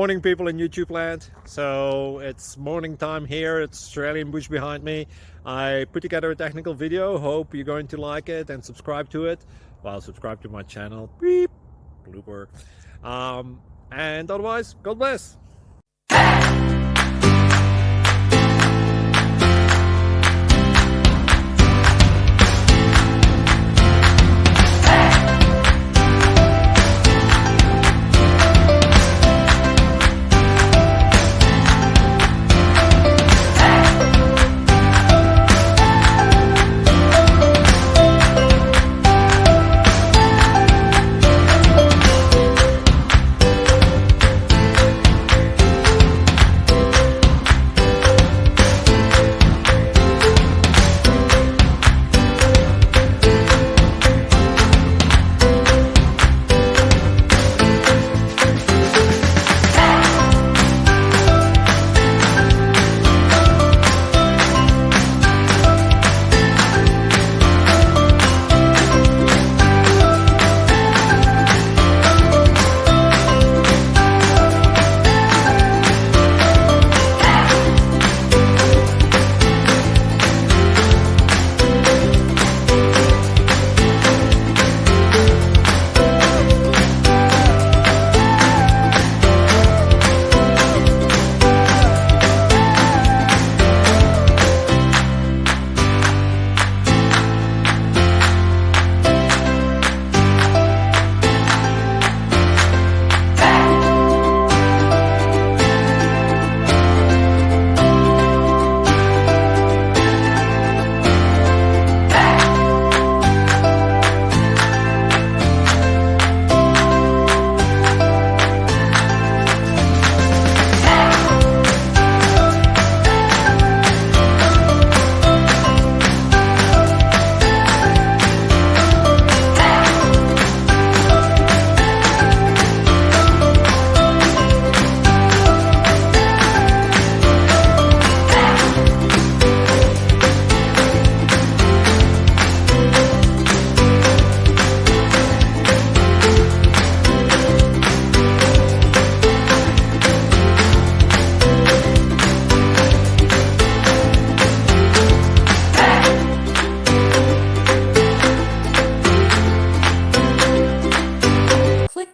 Morning people in YouTube land. So it's morning time here. It's Australian bush behind me. I put together a technical video. Hope you're going to like it and subscribe to it. Well, subscribe to my channel. Beep. Blooper. And otherwise, God bless.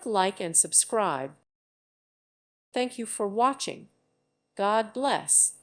Like and subscribe. Thank you for watching. God bless.